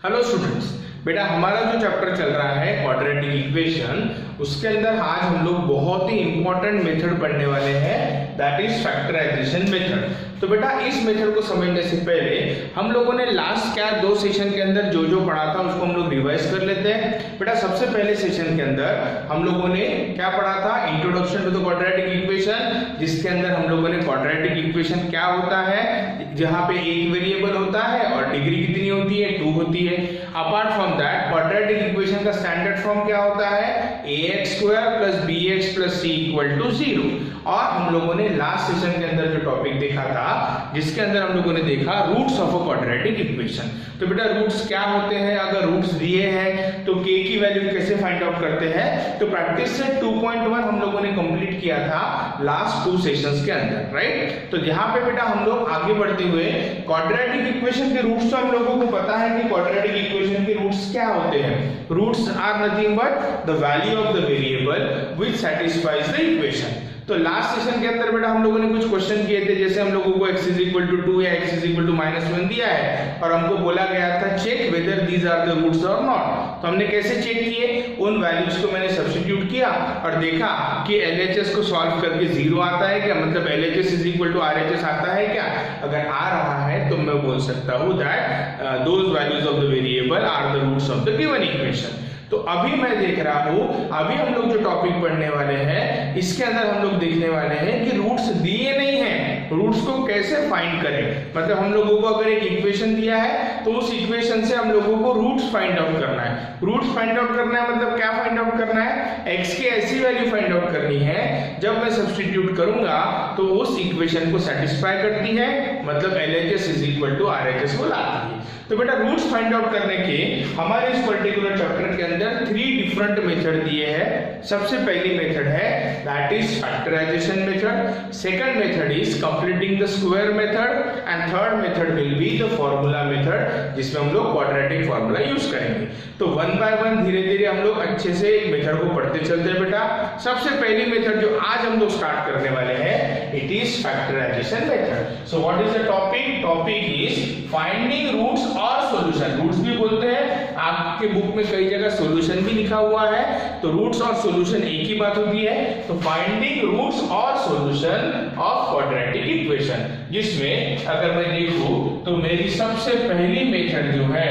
Hello students, बेटा हमारा जो चैप्टर चल रहा है क्वाड्रेटिक इक्वेशन, उसके अंदर आज हम लोग बहुत ही इंपॉर्टेंट मेथड पढ़ने वाले हैं, दैट इज फैक्टराइजेशन मेथड। तो बेटा इस मेथड को समझने से पहले हम लोगों ने लास्ट क्या दो सेशन के अंदर जो जो पढ़ा था उसको हम लोग रिवाइज कर लेते हैं। बेटा सबसे पहले सेशन के अंदर हम लोगों ने क्या पढ़ा था, introduction to the quadratic equation, जिसके अंदर हम लोगों ने क्वाड्रेटिक इक्वेशन क्या होता है, जहां पे एक वेरिएबल होता है और डिग्री कितनी होती है, 2 होती है। Apart from that quadratic equation का स्टैंडर्ड फॉर्म क्या होता है, ax² + bx + c = 0। और हम लोगों ने लास्ट सेशन के अंदर जो टॉपिक देखा था, जिसके अंदर हम लोगों ने देखा roots of a quadratic equation. तो बेटा रूट्स क्या होते हैं, अगर रूट्स दिए हैं तो k की वैल्यू कैसे फाइंड आउट करते हैं। तो प्रैक्टिस से 2.1 हम लोगों ने कंप्लीट किया था लास्ट 2 सेशंस के अंदर, राइट। तो यहाँ पे बेटा हम लोग आगे बढ़ते हुए क्वाड्रेटिक इक्वेशन के रूट्स, तो हम लोगों को पता है कि क्वाड्रेटिक इक्वेशन के रूट्स क्या होते हैं। Roots are nothing but the value of the variable which satisfies the equation. तो लास्ट सेशन के अंदर बेटा हम लोगों ने कुछ क्वेश्चन किए थे, जैसे हम लोगों को x = 2 या x = -1 दिया है और हमको बोला गया था check whether these are the roots or not. तो हमने कैसे चेक किए, उन वैल्यूज को मैंने सब्स्टिट्यूट किया और देखा कि LHS को सॉल्व करके 0 आता है क्या, मतलब LHS = RHS आता है क्या। अगर आ रहा है तो मैं बोल सकता हूँ that those values of the variable are the roots of the given equation. तो अभी मैं देख रहा हूं, अभी हम लोग जो टॉपिक पढ़ने वाले हैं इसके अंदर हम लोग देखने वाले हैं कि रूट्स दिए नहीं हैं, रूट्स को कैसे फाइंड करें। मतलब हम लोगों को अगर एक इक्वेशन दिया है तो उस इक्वेशन से हम लोगों को रूट्स फाइंड आउट करना है। रूट्स फाइंड आउट करना है मतलब क्या फाइंड आउट करना है, x की ऐसी वैल्यू फाइंड आउट करनी है जब मैं सब्स्टिट्यूट करूंगा तो उस इक्वेशन को सेटिस्फाई करती है, मतलब LHS = RHS को लाती है। तो बेटा रूट्स फाइंड आउट करने के हमारे इस पर्टिकुलर चैप्टर के अंदर 3 डिफरेंट मेथड दिए हैं। सबसे पहली मेथड है that is factorization method, second method is completing the square method and third method will be the formula method, जिसमें हम लोग क्वाड्रेटिक फार्मूला यूज करेंगे। तो वन बाय वन धीरे धीरे हम लोग अच्छे से एक मेथड को पढ़ते चलते हैं बेटा। सबसे पहली मेथड जो आज हम लोग स्टार्ट करने वाले हैं, it is factorization method. So what is the topic, topic is finding roots और सॉल्यूशन। रूट्स भी बोलते हैं, आपके बुक में कई जगह सॉल्यूशन भी लिखा हुआ है, तो रूट्स और सॉल्यूशन एक ही बात होती है। तो फाइंडिंग रूट्स और सॉल्यूशन ऑफ क्वाड्रेटिक इक्वेशन, जिसमें अगर मैं देखूं तो मेरी सबसे पहली मेथड जो है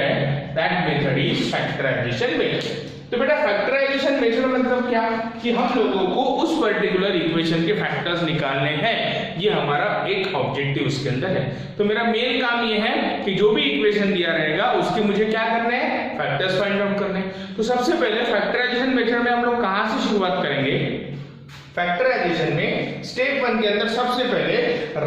that method is factorization method. तो बेटा फैक्टराइजेशन मेथड मतलब क्या, कि हम लोगों को उस पर्टिकुलर इक्वेशन के फैक्टर्स निकालने हैं, ये हमारा एक ऑब्जेक्टिव उसके अंदर है। तो मेरा मेन काम ये है कि जो भी इक्वेशन दिया रहेगा उसके मुझे क्या करने हैं, फैक्टर्स फाइंड आउट करने हैं। तो सबसे पहले फैक्टराइजेशन मेथड में हम लोग कहां से शुरुआत करेंगे, फैक्टराइजेशन में स्टेप 1 के अंदर सबसे पहले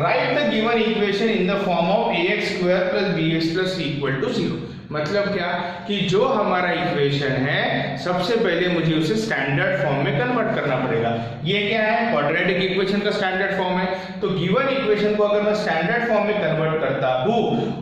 right the given equation in the form of ax² + bx + c = 0। मतलब क्या कि जो हमारा इक्वेशन है सबसे पहले मुझे उसे स्टैंडर्ड फॉर्म में कन्वर्ट करना पड़ेगा। ये क्या है, क्वाड्रेटिक इक्वेशन का स्टैंडर्ड फॉर्म है। तो गिवन इक्वेशन को अगर मैं स्टैंडर्ड फॉर्म में कन्वर्ट करता हूं,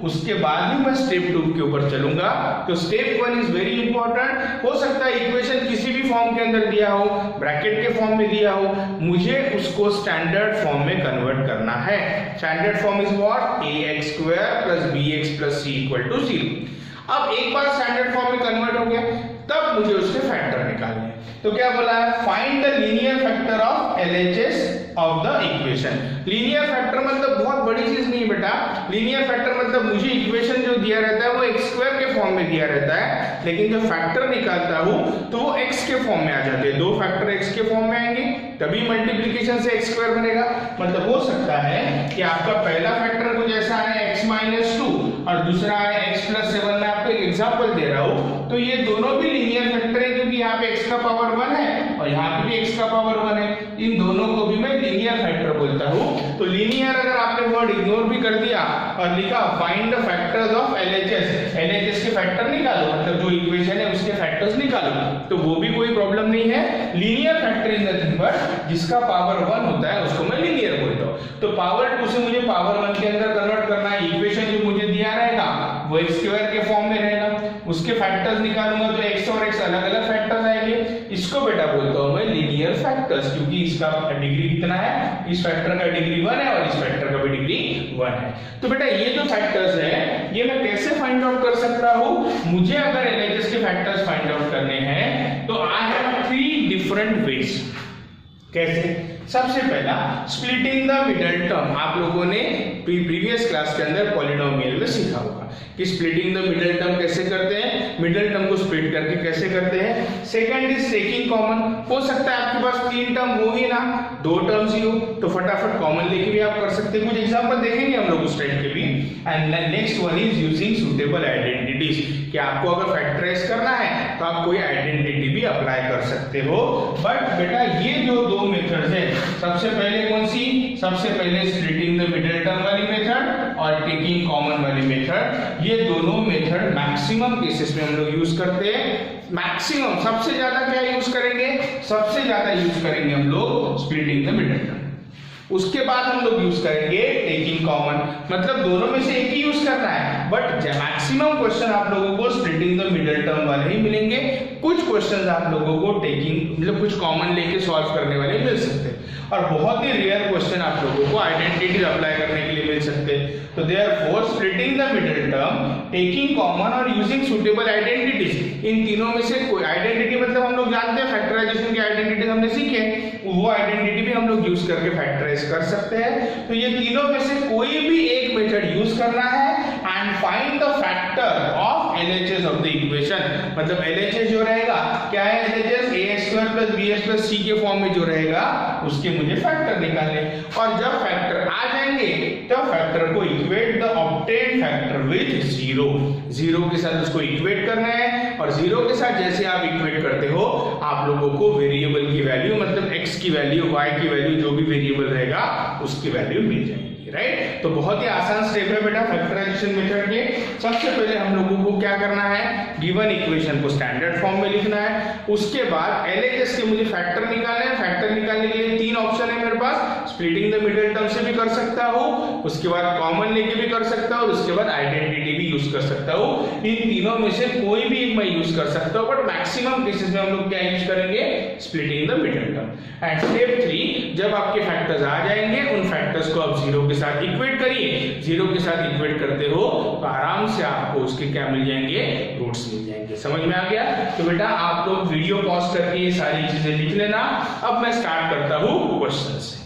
उसके बाद ही मैं स्टेप 2 के ऊपर चलूंगा। तो स्टेप 1 इज वेरी इंपॉर्टेंट। हो सकता है इक्वेशन किसी भी फॉर्म के अंदर दिया हो, ब्रैकेट के फॉर्म में दिया हो, मुझे उसको स्टैंडर्ड फॉर्म में कन्वर्ट करना है। Standard form is what, ax² + bx + c = 0। अब एक बार स्टैंडर्ड फॉर्म में कन्वर्ट हो गया, तब मुझे उसके फैक्टर निकालने हैं। तो क्या बोला है, find the linear factor of LHS of the equation. Linear factor मतलब बहुत बड़ी चीज नहीं बेटा। लीनियर फैक्टर मतलब मुझे इक्वेशन जो दिया रहता है वो x² के फॉर्म में दिया रहता है, लेकिन जब फैक्टर निकालता हूं तो वो x के फॉर्म में आ जाते हैं। 2 फैक्टर x के फॉर्म में आएंगे तभी मल्टीप्लिकेशन से x² बनेगा। मतलब हो सकता है कि आपका पहला फैक्टर कुछ ऐसा है x - 2 और दूसरा है x + 7। मैं आपको एक एग्जांपल दे रहा हूं। तो ये दोनों भी लीनियर फैक्टर है, क्योंकि यहाँ पे x का पावर 1 है और यहाँ पे भी x का पावर 1 है। इन दोनों को भी मैं लीनियर फैक्टर बोलता हूँ। तो लीनियर अगर आपने वर्ड इग्नोर भी कर दिया और लिखा find the factors of LHS के फैक्टर निकालो, मतलब जो इक्वेशन है उसके फैक्टर्स निकालो, तो वो भी कोई प्रॉब्लम नहीं है। Linear factor is nothing but जिसका पावर 1 होता है उसको मैं लीनियर बोलता हूँ। तो पावर 2 से मुझे पावर 1 के अंदर कन्वर्ट करना है। इक्वेशन जो मुझे दिया रहेगा वो x² के फॉर्म में रहेगा, उसके फैक्टर्स निकालूंगा तो x और x अलग अलग फैक्टर्स आएंगे। इसको बेटा बोलता हूं मैं लीनियर फैक्टर्स, क्योंकि इसका डिग्री कितना है, इस फैक्टर का डिग्री 1 है और इस फैक्टर का भी डिग्री 1 है। तो बेटा ये जो फैक्टर्स है ये मैं कैसे फाइंड आउट कर सकता हूँ? मुझे अगर LHS के फैक्टर्स फाइंड आउट करने हैं तो आई हैव 3 डिफरेंट वेज। कैसे? सबसे पहला स्प्लिटिंग द मिडल टर्म। आप लोगों ने प्रीवियस क्लास के अंदर पॉलिनोमियल में सीखा होगा कि स्प्लिटिंग द मिडल टर्म कैसे करते हैं, मिडल टर्म को स्प्लिट करके कैसे करते हैं। Second is taking common. हो सकता है आपके पास 3 टर्म हो ही ना, 2 टर्म्स ही हो, तो फटाफट कॉमन लेके भी आप कर सकते हैं। कुछ एग्जांपल देखेंगे हम लोग उस टाइप के भी। And next one is using suitable identities, कि आपको अगर फैक्टराइज करना है तो आप कोई आइडेंटिटी भी अप्लाई कर सकते हो। बट बेटा ये जो 2 मेथड्स है, सबसे पहले कौन सी? सबसे पहले स्प्लिटिंग द मिडल टर्म वाली मेथड और टेकिंग कॉमन वाली मेथड। ये दोनों मेथड मैक्सिमम केसेस में हम लोग यूज करते हैं। मैक्सिमम सबसे ज्यादा क्या यूज करेंगे? सबसे ज्यादा यूज करेंगे हम लोग स्प्लिटिंग द मिडल टर्म। उसके बाद हम लोग यूज करेंगे टेकिंग कॉमन, मतलब दोनों में से एक ही यूज करना है। बट मैक्सिमम क्वेश्चन आप लोगों को स्प्लिटिंग द मिडल टर्म वाले ही मिलेंगे। कुछ क्वेश्चंस आप लोगों को टेकिंग मतलब कुछ कॉमन लेके सॉल्व करने वाले मिल सकते हैं, और बहुत ही रेयर क्वेश्चन आप लोगों को आइडेंटिटी अप्लाई करने के लिए मिल सकते हैं। तो therefore splitting the middle term, taking common और यूजिंग सुटेबल आइडेंटिटीज, इन तीनों में से कोई आइडेंटिटी, मतलब हम लोग जानते हैं फैक्टराइजेशन की आइडेंटिटी हमने सीखी है, वो आइडेंटिटी भी हम लोग यूज करके फैक्टराइज कर सकते हैं। तो ये तीनों में से कोई भी एक मेथड यूज करना है and find the factor of LHS of the equation. मतलब LHS जो रहेगा क्या है? LHS ax² + bx + c के फॉर्म में जो रहेगा उसके मुझे फैक्टर निकालने, और जब फैक्टर आ जाएंगे तब फैक्टर को equate the obtained factor with 0 के साथ उसको इक्वेट करना है। और 0 के साथ जैसे आप इक्वेट करते हो आप लोगों को वेरिएबल की वैल्यू, मतलब x की वैल्यू, y की वैल्यू, जो भी वेरिएबल रहेगा उसकी वैल्यू मिल जाएगी। राइट? तो बहुत ही आसान स्टेप है बेटा फैक्टराइजेशन मेथड के। सबसे पहले हम लोगों को क्या करना है? गिवन इक्वेशन को स्टैंडर्ड फॉर्म में लिखना है। उसके बाद LHS के मुझे फैक्टर निकालने हैं। फैक्टर निकालने के लिए 3 ऑप्शन है मेरे पास। स्प्लिटिंग द मिडल टर्म से भी कर सकता हूँ, उसके बाद कॉमन लेके भी कर सकता हूँ, और उसके बाद आइडेंटिटी भी यूज कर सकता हूँ। इन तीनों में से कोई भी एक मैं यूज कर सकता हूँ, बट मैक्सिमम केसेस में हम लोग क्या यूज करेंगे? Splitting the middle term. And step 3, जब आपके फैक्टर्स आ जाएंगे उन फैक्टर्स को आप 0 के साथ इक्वेट करिए। 0 के साथ इक्वेट करते हो तो आराम से आपको उसके क्या मिल जाएंगे? रूट्स मिल जाएंगे। समझ में आ गया? तो बेटा आप लोग वीडियो पॉज करके ये सारी चीजें लिख लेना। अब मैं स्टार्ट करता हूँ क्वेश्चन से।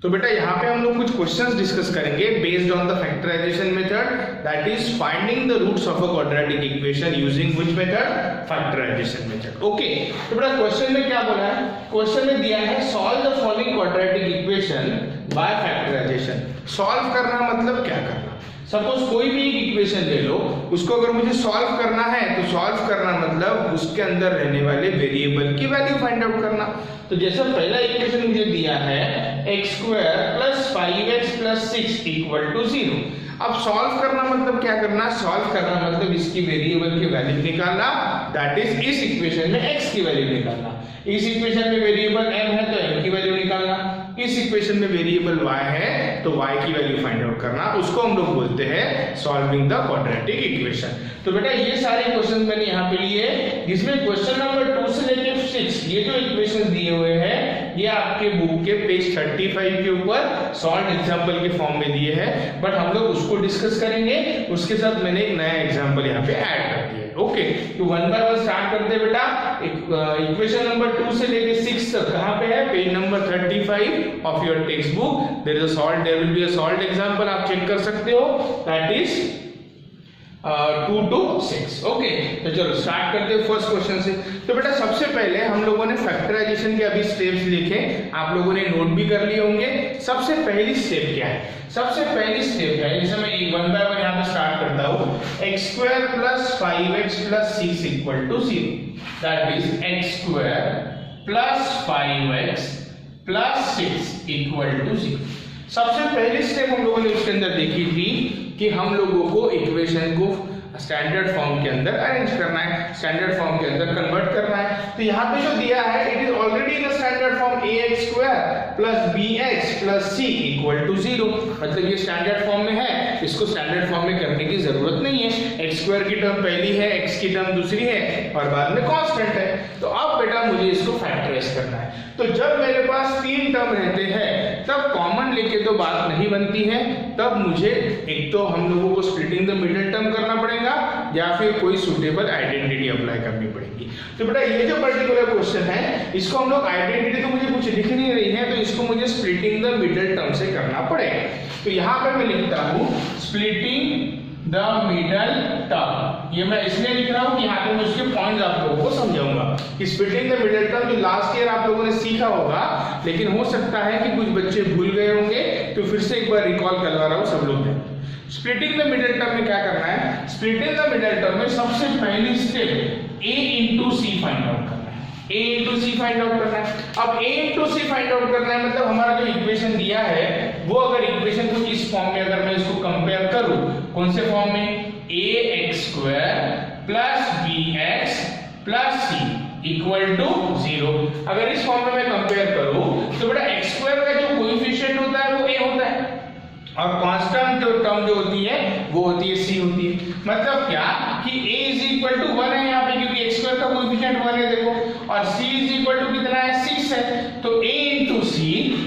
तो बेटा यहाँ पे हम लोग कुछ क्वेश्चंस डिस्कस करेंगे based on the factorization method, that is finding the roots of a quadratic equation using which method? Factorization method. Okay, तो बेटा क्वेश्चन में क्या बोला है? क्वेश्चन में दिया है solve the following quadratic equation by factorization. Solve करना मतलब क्या करना? सपोज कोई भी एक इक्वेशन ले लो, उसको अगर मुझे सॉल्व करना है तो सॉल्व करना मतलब उसके अंदर रहने वाले वेरिएबल की वैल्यू फाइंड आउट करना। तो जैसा पहला इक्वेशन मुझे दिया है x² + 5x + 6 = 0। अब सॉल्व करना मतलब क्या करना? सॉल्व करना मतलब इसकी वेरिएबल की वैल्यू निकालना, दैट इज इस इक्वेशन में x की वैल्यू निकालना। इस इक्वेशन में वेरिएबल m है तो m की वैल्यू निकालना, इस इक्वेशन में वेरिएबल y है तो y की वैल्यू फाइंड आउट करना। उसको हम लोग बोलते हैं सॉल्विंग द क्वाड्रेटिक इक्वेशन। तो बेटा ये सारे क्वेश्चन मैंने यहाँ पे लिए, जिसमें क्वेश्चन नंबर 2 से लेके 6 ये जो इक्वेशन दिए हुए हैं ये आपके बुक के पेज 35 के ऊपर सॉल्व एग्जांपल के फॉर्म में दिए हैं, बट हम लोग उसको डिस्कस करेंगे। उसके साथ मैंने एक नया एग्जांपल यहाँ पे ऐड कर दिया है। ओके, तो 1 बाय 1 स्टार्ट करते हैं बेटा। इक्वेशन नंबर 2 से लेके 6 तक कहाँ पे है? Page number 35 of your text book. There will be a solve example, आप चेक कर सकते हो, दैट इज 2 to 6। ओके, तो चलो स्टार्ट करते हैं फर्स्ट क्वेश्चन से। तो बेटा सबसे पहले हम लोगों ने फैक्टराइजेशन के अभी स्टेप्स लिखे, आप लोगों ने नोट भी कर लिए होंगे। सबसे पहली स्टेप क्या है? सबसे पहली स्टेप क्या है? जैसे मैं 1 बाय 1 यहाँ पे स्टार्ट करता हूँ। x² + 5x + 6 = 0, that is x² + 5x + 6 = 0। सबसे पहली स्टेप हम लोगों ने उसके अंदर देखी थी कि हम लोगों को इक्वेशन को स्टैंडर्ड फॉर्म के अंदर अरेंज करना है, स्टैंडर्ड फॉर्म के अंदर कन्वर्ट करना है। तो यहाँ पे जो दिया है it is already in standard form ax² + bx + c = 0, मतलब ये स्टैंडर्ड फॉर्म में है, इसको स्टैंडर्ड फॉर्म में करने की जरूरत नहीं है। x² की टर्म पहली है, x की टर्म दूसरी है और बाद में कांस्टेंट है। तो अब बेटा मुझे इसको फैक्टराइज करना है। तो जब मेरे पास 3 टर्म रहते हैं तब कॉमन लेके तो बात नहीं बनती है, तब मुझे एक तो हम लोगों को स्प्लिटिंग द मिडल टर्म करना पड़ेगा, या फिर कोई सुटेबल आइडेंटिटी अप्लाई करनी पड़ेगी। तो बेटा ये जो पर्टिकुलर क्वेश्चन है इसको हम लोग आइडेंटिटी तो मुझे कुछ दिख नहीं रही है, तो इसको मुझे स्प्लिटिंग द मिडल टर्म से करना पड़ेगा। तो यहाँ पे मैं लिखता हूँ स्प्लिटिंग द मिडल टर्म। ये मैं इसलिए लिख रहा हूँ कि यहाँ पे मैं उसके पॉइंट्स आप लोगों को समझाऊंगा कि स्प्लिटिंग द मिडल टर्म जो लास्ट ईयर आप लोगों ने सीखा होगा, लेकिन हो सकता है कि कुछ बच्चे भूल गए होंगे, तो फिर से एक बार रिकॉल करवा रहा हूँ सब लोग। स्प्लिटिंग द मिडल टर्म में क्या करना है, स्प्लिटिंग द मिडल टर्म में सबसे पहली step a into c find out करना है। a into c find out करना है। अब a into c find out करना है मतलब हमारा जो इक्वेशन दिया है वो अगर इक्वेशन कुछ इस फॉर्म में अगर मैं इसको कंपेयर करूं, कौन से फॉर्म में, ax² plus bx plus c equal to 0। अगर इस फॉर्म में मैं कंपेयर करूं तो बेटा x² का जो कोएफिशिएंट होता है वो a होता है और कांस्टेंट जो टर्म जो होती है वो होती है c होती है। मतलब क्या कि a इज इक्वल टू 1 है यहाँ पे, क्योंकि x² का कोएफिशिएंट 1 है देखो, और c इज इक्वल टू कितना है, 6 है। तो a into c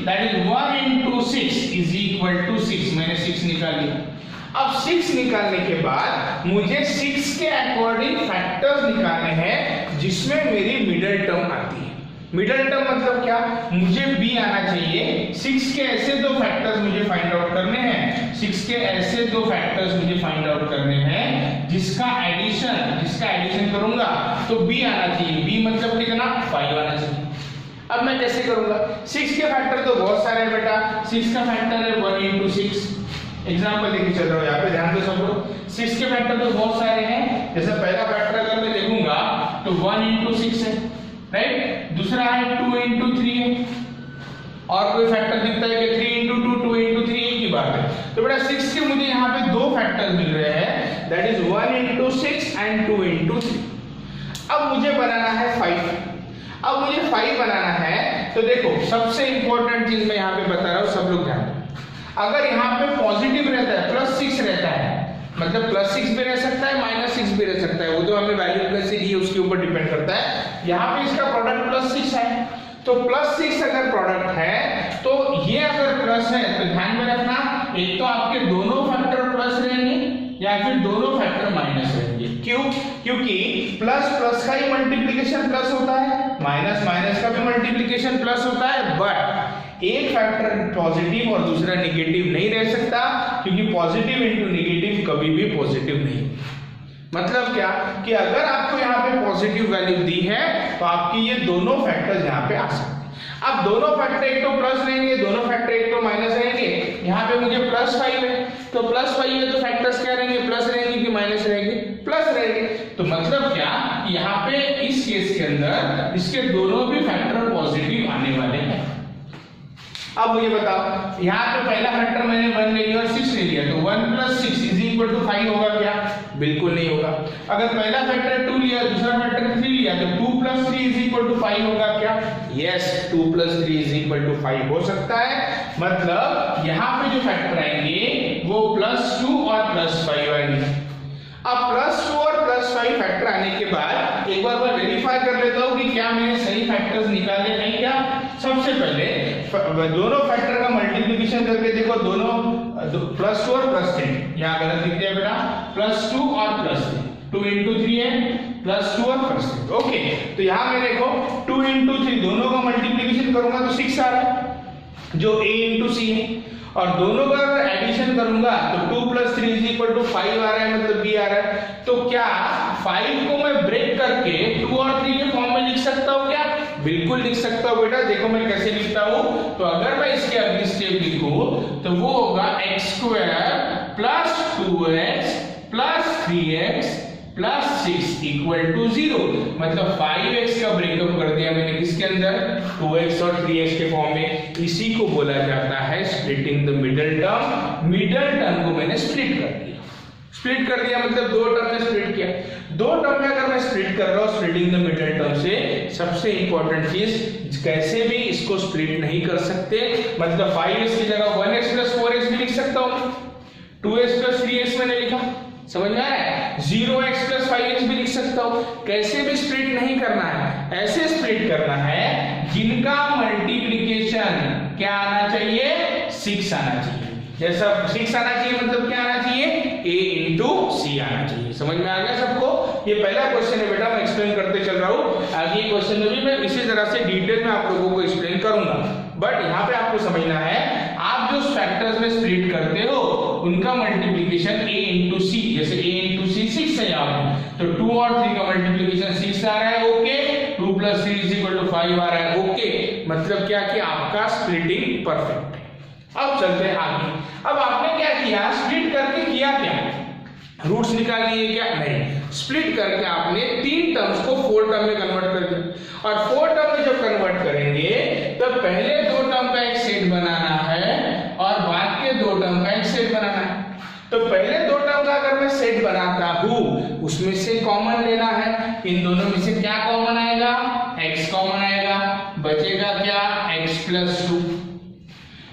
that is 1 into 6 is equal to 6। मैंने 6 निकाल लिया। अब 6 निकालने के बाद मुझे 6 के अकॉर्डिंग फैक्टर्स निकालने हैं जिसमें मेरी मिडिल टर्म आती है। मिडिल टर्म मतलब क्या, मुझे b आना चाहिए। 6 के ऐसे दो फैक्टर्स मुझे फाइंड आउट करने हैं, 6 के ऐसे दो फैक्टर्स मुझे फाइंड आउट करने हैं जिसका एडिशन करूंगा तो b आना चाहिए। b मतलब कितना, 5 आना चाहिए। अब मैं कैसे करूंगा, 6 के फैक्टर तो बहुत सारे हैं बेटा। 6 का फैक्टर है 1 into 6। एग्जांपल लेके चल रहा हूं, यहाँ पे ध्यान दो सब लोग। 6 के फैक्टर तो बहुत सारे हैं। जैसे पहला फैक्टर अगर मैं देखूंगा तो 1 into 6 है, राइट। दूसरा है 2 into 3 है, और कोई फैक्टर दिखता है कि 3 into 2 2 into 3 एक ही बात है। तो बेटा 6 के मुझे यहाँ पे दो फैक्टर मिल रहे हैं, that is 1 into 6 and 2 into 3। अब मुझे बनाना है 5। अब मुझे 5 बनाना है तो देखो सबसे इंपॉर्टेंट चीज मैं यहाँ पे बता रहा हूँ, सब लोग ध्यान दो। अगर यहाँ पे पॉजिटिव रहता है, +6 रहता है, मतलब +6 भी रह सकता है, -6 भी रह सकता है, वो तो हमें वैल्यू कैसे दी है उसके ऊपर डिपेंड करता है। यहाँ पे इसका प्रोडक्ट +6 है, तो +6 अगर प्रोडक्ट है तो ये अगर प्लस है तो ध्यान में रखना, एक तो आपके दोनों फैक्टर प्लस रहेंगे या फिर दोनों फैक्टर माइनस रहेंगे। क्यों, क्योंकि प्लस प्लस का ही मल्टीप्लिकेशन प्लस होता है, माइनस माइनस का भी मल्टीप्लिकेशन प्लस होता है, बट एक फैक्टर पॉजिटिव और दूसरा नेगेटिव नहीं रह सकता, क्योंकि पॉजिटिव इनटू नेगेटिव कभी भी पॉजिटिव नहीं। मतलब क्या कि अगर आपको यहाँ पे पॉजिटिव वैल्यू दी है तो आपकी ये दोनों फैक्टर्स यहाँ पे आ सकते हैं। अब दोनों फैक्टर एक तो प्लस रहेंगे, दोनों फैक्टर एक तो माइनस रहेंगे। यहाँ पे मुझे +5 है, तो +5 है तो फैक्टर्स क्या रहेंगे, प्लस रहेंगे कि माइनस रहेंगे, प्लस रहेंगे। तो मतलब क्या, यहाँ पे इस केस के अंदर इसके दोनों भी फैक्टर पॉजिटिव आने वाले हैं। अब मुझे बताओ, यहाँ पे पहला फैक्टर मैंने 1 ले लिया और 6 ले लिया, तो 1 + 6 = 5 होगा क्या, बिल्कुल नहीं होगा। अगर पहला फैक्टर 2 लिया, दूसरा फैक्टर 3 लिया, तो 2 + 3 = 5 होगा क्या, यस 2 + 3 = 5 हो सकता है। मतलब यहाँ पे जो फैक्टर आएंगे वो +2 और +5 आएंगे। अब +2 और +5 फैक्टर आने के बाद एक बार मैं वेरीफाई कर लेता हूँ कि क्या मैंने सही फैक्टर्स निकाले हैं क्या। सबसे पहले दोनों फैक्टर का मल्टीप्लिकेशन करके देखो, दोनों +2 और +3, यहाँ गलत लिख दिया बेटा, +2 और +3, 2 into 3 है, +2 और +3। ओके, तो यहाँ मैं देखो 2 into 3 दोनों का मल्टीप्लिकेशन करूंगा तो 6 आ रहा है जो a into c है, और दोनों का अगर एडिशन करूंगा तो 2 + 3 = 5 आ रहा है, मतलब b आ रहा है। तो क्या 5 को मैं ब्रेक करके 2 और 3 के फॉर्म में लिख सकता हूँ क्या, बिल्कुल लिख सकता हूँ बेटा। देखो मैं कैसे लिखता हूँ, तो अगर मैं इसके अगली स्टेप लिखूं तो वो होगा x² + 2x + 3x + 6 = 0। मतलब 5x का ब्रेकअप कर दिया मैंने किसके अंदर, 2x और 3x के फॉर्म में। इसी को बोला जाता है splitting the middle term. Middle term को मैंने स्प्लिट कर दिया। स्प्लिट कर दिया मतलब दो टर्म में स्प्लिट किया। दो टर्म में अगर मैं स्प्लिट कर रहा हूँ स्प्लिटिंग द मिडिल टर्म से, सबसे इंपॉर्टेंट चीज कैसे भी इसको स्प्लिट नहीं कर सकते। मतलब 5x की जगह 1x + 4x भी लिख सकता हूँ, 2x + 3x मैंने लिखा, समझ में आ रहा है, 0x + 5x भी लिख सकता हूँ। कैसे भी स्प्लिट नहीं करना है, ऐसे स्प्लिट करना है जिनका मल्टीप्लिकेशन क्या आना चाहिए, 6 आना चाहिए। जैसा 6 आना चाहिए मतलब क्या आना चाहिए, a इंटू सी आना चाहिए। समझ में आ गया सबको? ये पहला क्वेश्चन है बेटा, मैं एक्सप्लेन करते चल रहा हूँ। आगे क्वेश्चन में भी मैं इसी तरह से डिटेल में आप लोगों को एक्सप्लेन करूंगा, बट यहाँ पे आपको समझना है, आप जो फैक्टर्स में स्प्लिट करते हो उनका मल्टीप्लिकेशन a इंटू सी, जैसे a इंटू सी 6 है यहाँ पे, तो 2 और 3 का मल्टीप्लिकेशन 6 आ रहा है, ओके। 2 + 3 = 5 आ रहा है, ओके। मतलब क्या कि आपका स्प्लिटिंग परफेक्ट है। अब चलते हैं आगे। अब आपने क्या किया, स्प्लिट करके किया क्या, रूट्स निकाल लिए क्या? नहीं, स्प्लिट करके आपने 3 टर्म्स को 4 टर्म में कन्वर्ट कर दिया। और 4 टर्म में जब कन्वर्ट करेंगे तो पहले 2 टर्म का एक सेट बनाना है और बाद के 2 टर्म का एक सेट बनाना है। तो पहले 2 टर्म का अगर मैं सेट बनाता हूं, उसमें से कॉमन लेना है। इन दोनों में से क्या कॉमन आएगा? x कॉमन आएगा, बचेगा क्या? x + 2।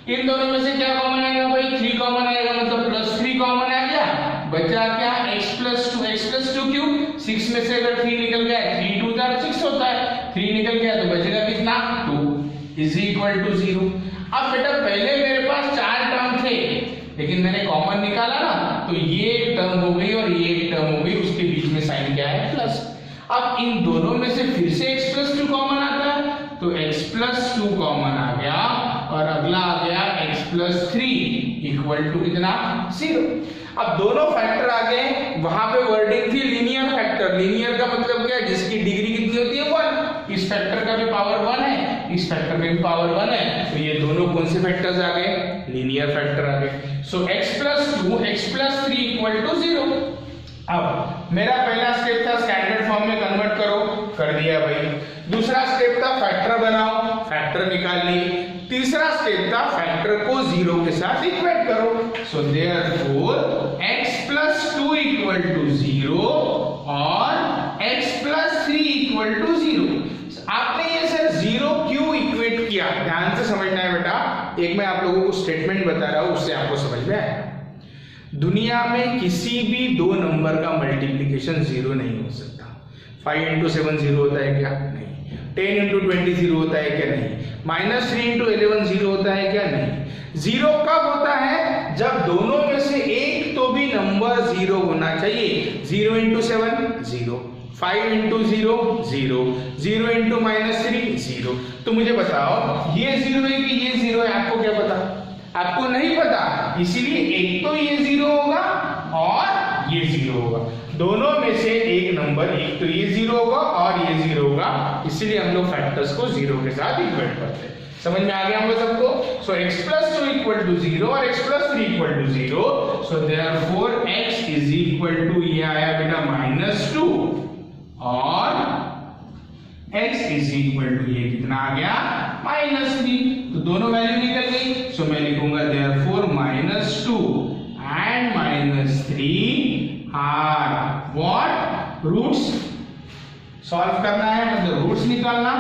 इन दोनों में से क्या कॉमन आएगा भाई? 3 कॉमन आएगा, मतलब +3 कॉमन आ गया, बचा क्या? x + 2। x + 2 क्यों? 6 में से अगर 3 निकल गया, 3 2 6 होता है, 3 निकल गया तो बचेगा कितना? 2 = 0। अब बेटा पहले मेरे पास 4 टर्म थे, लेकिन मैंने कॉमन निकाला ना, तो ये एक टर्म हो गई और ये एक टर्म हो गई, उसके बीच में साइन क्या है? प्लस। अब इन दोनों में से फिर से x + 2 कॉमन आता है, तो x + 2 कॉमन आ गया और अगला आ गया x + 3 = कितना? 0। अब दोनों फैक्टर आ गए, वहां पे वर्डिंग थी लीनियर फैक्टर। लीनियर का मतलब क्या है? जिसकी डिग्री कितनी होती है? 1। इस फैक्टर का भी पावर 1 है, इस फैक्टर में भी पावर 1 है, तो ये दोनों कौन से फैक्टर्स आ गए? लीनियर फैक्टर आ गए। सो x + 2 x + 3 = 0। अब मेरा पहला स्टेप था स्टैंडर्ड फॉर्म में कन्वर्ट करो, कर दिया भाई। दूसरा स्टेप था फैक्टर बनाओ, फैक्टर निकाल लिए। तीसरा स्टेप था फैक्टर को 0 के साथ इक्वेट करो। सो देयरफॉर x + 2 = 0 और x + 3 = 0। आपने ये सर 0 क्यों इक्वेट किया? ध्यान से समझना है बेटा, एक मैं आप लोगों को स्टेटमेंट बता रहा हूं, उससे आपको समझ में आएगा। दुनिया में किसी भी 2 नंबर का मल्टीप्लिकेशन 0 नहीं हो सकता। 5 × 7 0 होता है क्या? नहीं। 10 × 20 0 होता है क्या? नहीं। -3 × 11 0 होता है क्या? नहीं। 0 कब होता है? जब दोनों में से एक तो भी नंबर 0 होना चाहिए। 0 × 7 0, 5 × 0 0, 0 × -3 0। तो मुझे बताओ ये 0 है कि ये 0 है? आपको क्या पता? आपको नहीं पता, इसीलिए एक तो ये 0 होगा और ये 0 होगा। दोनों में से एक नंबर, एक तो ये 0 होगा और ये 0 होगा, इसीलिए हम लोग फैक्टर्स को 0 के साथ इक्वेट करते हैं। समझ में आ गया हम लोग सबको? सो x + 2 = 0 और x + 3 = 0। सो देयरफॉर x = ये आया बेटा -2 और x = ये कितना आ गया? -3। तो दोनों वैल्यू निकल गई। सो मैं लिखूंगा therefore -2 and -3 are what? Roots. Solve करना है मतलब रूट्स निकालना,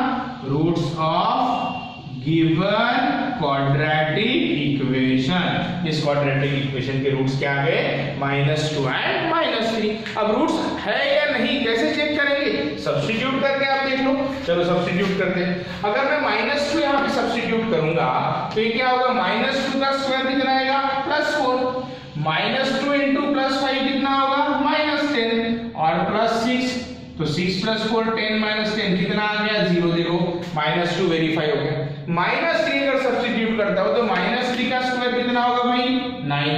roots of given quadratic equation. इस क्वाड्रेटिक इक्वेशन के रूट्स क्या आ गए? -2 एंड -3। अब रूट्स है या नहीं कैसे चेक करेंगे? सब्स्टिट्यूट करके आप देख लो। चलो सब्स्टिट्यूट करते हैं। अगर मैं -2 यहाँ पे सब्स्टिट्यूट करूंगा तो ये क्या होगा? -2 का स्क्वायर कितना आएगा? +4। -2 × +5 कितना होगा? -10 और +6, तो 6 + 4 10 - 10 कितना आ गया? 0। देखो -2 वेरीफाई हो गया। -3 अगर सब्स्टिट्यूट करता हो तो -3 का स्क्वायर कितना होगा भाई? 9।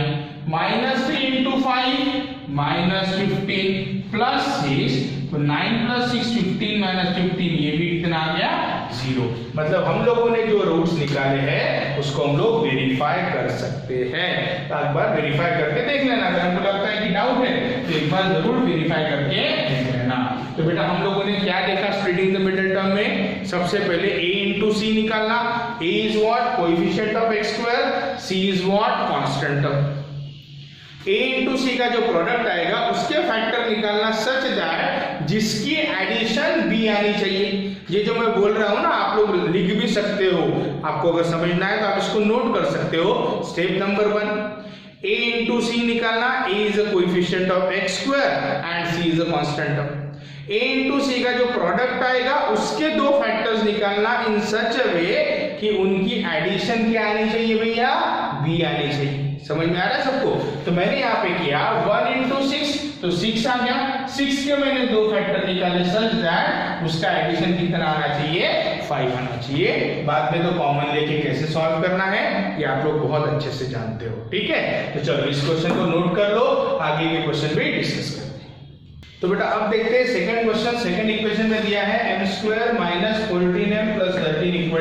-3 × 5 -15 +6, तो 9 + 6 15 -15, ये भी कितना आ गया? 0। मतलब हम लोगों ने जो रूट्स निकाले हैं उसको हम लोग वेरीफाई कर सकते हैं। तो एक बार वेरीफाई करके देख लेना। अगर हमको लगता है कि डाउट है तो एक बार जरूर वेरीफाई करके देख लेना। तो बेटा हम लोगों ने क्या देखा स्प्लिटिंग द मिडिल टर्म में? सबसे पहले a × c निकालना। a is what? Coefficient of x², c is what? Constant term. a × c का जो प्रोडक्ट आएगा उसके फैक्टर निकालना सच दैट जिसकी एडिशन b आनी चाहिए। ये जो मैं बोल रहा हूं ना, आप लोग लिख भी सकते हो, आपको अगर समझना है तो आप इसको नोट कर सकते हो। स्टेप नंबर 1, a × c निकालना। a is a coefficient of x² and c is a constant term. a × c का जो प्रोडक्ट आएगा उसके 2 फैक्टर्स निकालना इन सच अ वे कि उनकी एडिशन क्या आनी चाहिए भैया? b आनी चाहिए। समझ में आ रहा है सबको? तो मैंने यहाँ पे किया 1 into 6, तो 6 आ गया। 6 के मैंने दो फैक्टर निकाले सच दैट उसका एडिशन कितना आना चाहिए, 5 आना चाहिए। बाद में तो कॉमन लेके कैसे सॉल्व करना है ये आप लोग बहुत अच्छे से जानते हो, ठीक है? तो चलो इस क्वेश्चन को नोट कर लो, आगे के क्वेश्चन भी डिस्कस करते हैं। तो बेटा अब देखते हैं सेकंड क्वेश्चन। सेकंड इक्वेशन में दिया है m² - 14m + 13 =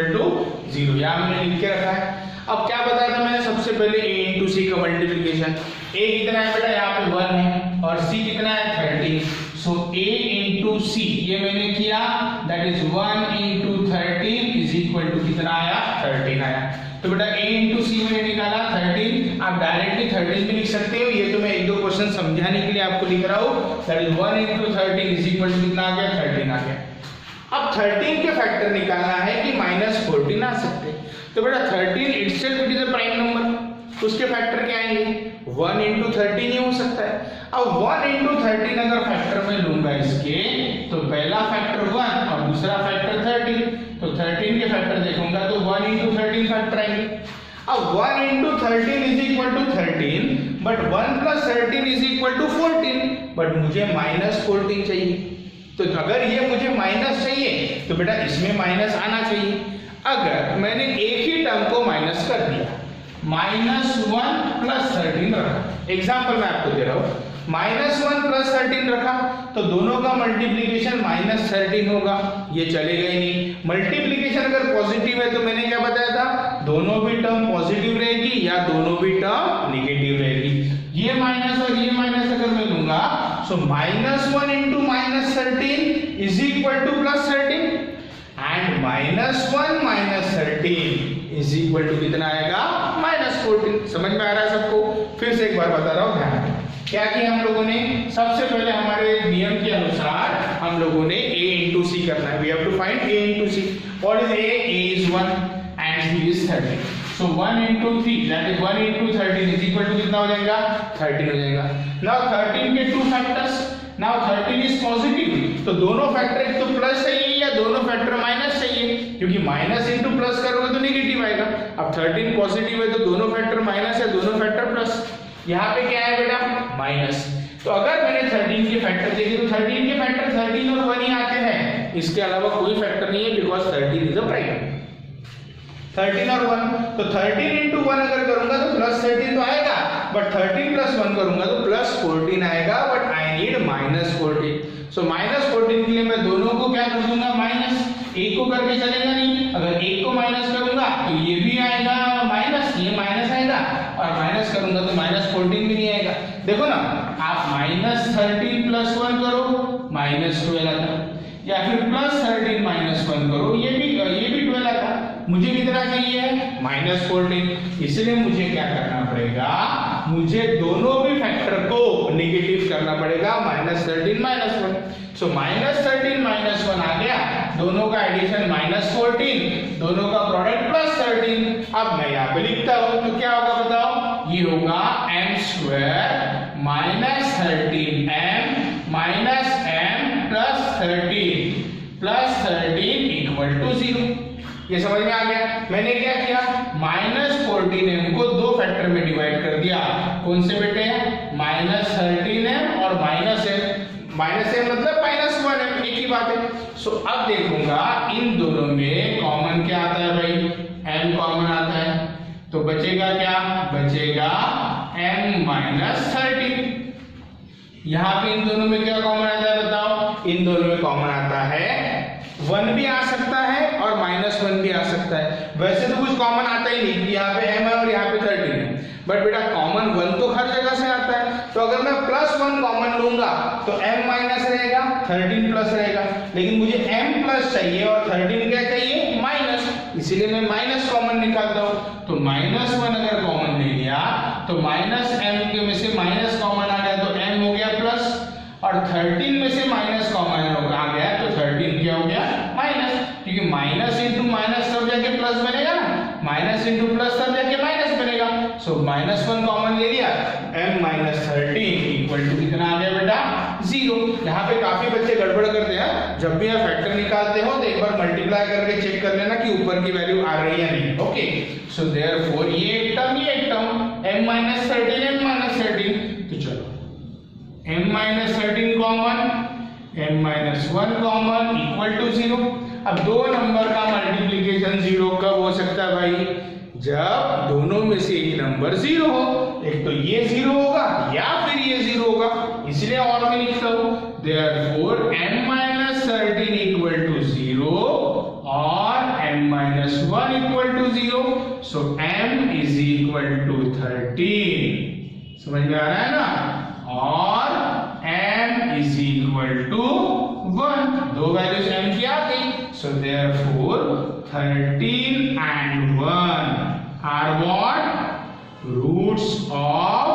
0। यहाँ मैंने लिख के रखा है। अब क्या बताया था मैंने सबसे पहले a into c का मल्टीप्लिकेशन। a कितना है बेटा, यहाँ पे 1 है और c कितना है 13। सो a into c ये मैंने किया, दैट इज 1 into 13 = कितना आया, 13 आया। तो बेटा a into c मैंने निकाला 13। आप डायरेक्टली 13 भी लिख सकते हो, ये तो मैं एक दो क्वेश्चन समझाने के लिए आपको लिख रहा हूँ। दैट इज 1 into 13 = कितना आ गया, 13 आ गया। अब 13 के फैक्टर निकालना है कि -14 आ सकते हैं। तो बेटा 13 itself it is a prime number, उसके फैक्टर क्या आएंगे, 1 into 13 ही हो सकता है। अब 1 into 13 अगर फैक्टर में लूंगा इसके, तो पहला फैक्टर 1 और दूसरा फैक्टर 13, तो 13 के फैक्टर देखूंगा तो 1 into 13 फैक्टर आएंगे। अब 1 into 13 = 13, बट 1 + 13 = 14, बट मुझे -14 चाहिए। तो अगर ये मुझे माइनस चाहिए तो बेटा इसमें माइनस आना चाहिए। अगर मैंने एक ही टर्म को माइनस कर दिया, -1 + 13 रखा, एग्जांपल मैं आपको दे रहा हूं, -1 + 13 रखा, तो दोनों का मल्टीप्लिकेशन -13 होगा, ये चलेगा ही नहीं। मल्टीप्लिकेशन अगर पॉजिटिव है तो मैंने क्या बताया था, दोनों भी टर्म पॉजिटिव रहेगी या दोनों भी टर्म नेगेटिव रहेगी। ये माइनस और ये माइनस अगर मैं लूंगा, सो -1 into -13 = +13 एंड -1 - 13 कितना आएगा, -14। समझ में आ रहा है सबको? फिर से एक बार बता रहा हूं, ध्यान क्या किया हम लोगों ने, सबसे पहले हमारे नियम के अनुसार हम लोगों ने a into c करना है। We have to find a into c। What is a? a is 1 and c is 13। So 1 into 3 that is 1 into 13 = कितना हो जाएगा, 13 हो जाएगा। Now 13 के two factors, now 13 is positive, तो दोनों फैक्टर एक तो प्लस चाहिए या दोनों फैक्टर माइनस चाहिए, क्योंकि माइनस इंटू प्लस करोगे तो नेगेटिव आएगा। अब 13 पॉजिटिव है तो दोनों फैक्टर माइनस है, दोनों फैक्टर प्लस। यहाँ पे क्या है बेटा, माइनस। तो अगर मैंने 13 के फैक्टर देखे तो 13 के फैक्टर 13 और 1 ही आते हैं, इसके अलावा कोई फैक्टर नहीं है, बिकॉज 13 इज अ प्राइम। 13 और 1, तो 13 into 1 अगर करूंगा तो +13 तो आएगा, बट 13 + 1 करूंगा तो +14 आएगा, बट आई नीड -14। सो -14 के लिए मैं दोनों को क्या कर दूंगा, माइनस। एक को करके चलेगा नहीं, अगर एक को माइनस करूंगा तो ये भी आएगा माइनस, ये माइनस आएगा, और माइनस करूंगा तो -14 भी नहीं आएगा। देखो ना, आप -13 + 1 करो, -12 आता, या फिर +13 - 1 करो, ये भी 12 आता। मुझे कितना चाहिए, -14। इसलिए मुझे क्या करना पड़ेगा, मुझे दोनों भी फैक्टर को नेगेटिव करना पड़ेगा, -13 - 1। सो -13 - 1 आ गया, दोनों का एडिशन -14, दोनों का प्रोडक्ट +13। अब मैं यहाँ पे लिखता हूं तो क्या होगा बताओ, ये होगा m² - 13m - m + 13 = 0। ये समझ में आ गया? मैंने क्या किया, -14m को दो फैक्टर में डिवाइड कर दिया। कौन से बेटे, -13m और -m। -m मतलब -1m, एक ही बात है। सो अब देखूंगा इन दोनों में कॉमन क्या आता है भाई, m कॉमन आता है, तो बचेगा क्या, बचेगा m - 13। यहाँ पे इन दोनों में क्या कॉमन आता है बताओ, इन दोनों में कॉमन आता है 1 भी आ सकता है और -1 भी आ सकता है। वैसे तो कुछ कॉमन आता ही नहीं, यहाँ पे m है और यहाँ पे 13 है, बट बेटा कॉमन 1 तो हर जगह से आता है। तो अगर मैं +1 कॉमन लूंगा तो m माइनस रहेगा, 13 प्लस रहेगा, लेकिन मुझे m प्लस चाहिए और 13 क्या चाहिए, माइनस, इसीलिए मैं माइनस कॉमन निकालता हूँ। तो -1 अगर कॉमन ले लिया तो -m के में से माइनस कॉमन आ गया तो m हो गया प्लस, और 13 में से माइनस कॉमन आ गया तो 13 क्या हो गया, माइनस, क्योंकि माइनस इंटू माइनस तब जाके प्लस बनेगा ना, माइनस इंटू प्लस तब जाके माइनस बनेगा। सो -1 कॉमन ले लिया, m - 13 = कितना आ गया बेटा, 0। यहाँ पे काफी बच्चे गड़बड़ करते हैं, जब भी आप फैक्टर निकालते हो तो एक बार मल्टीप्लाई करके चेक कर लेना कि ऊपर की वैल्यू आ रही है या नहीं। ओके, सो देयरफॉर ये एक टर्म m माइनस 13 तो चलो m minus 13 common, m minus 1 common equal to 0। अब दो नंबर का मल्टीप्लीकेशन 0 कब हो सकता है भाई? जब दोनों में से एक नंबर 0 हो। एक तो ये 0 होगा या फिर ये 0 होगा, इसलिए और मैं लिखता हूं therefore m minus 13 equal to 0 और m minus 1 equal to 0। So m is equal to 13। समझ में आ रहा है ना? और m इज इक्वल टू 1। दो वैल्यूज m की आ गई। सो therefore 13 and 1 are what? Roots of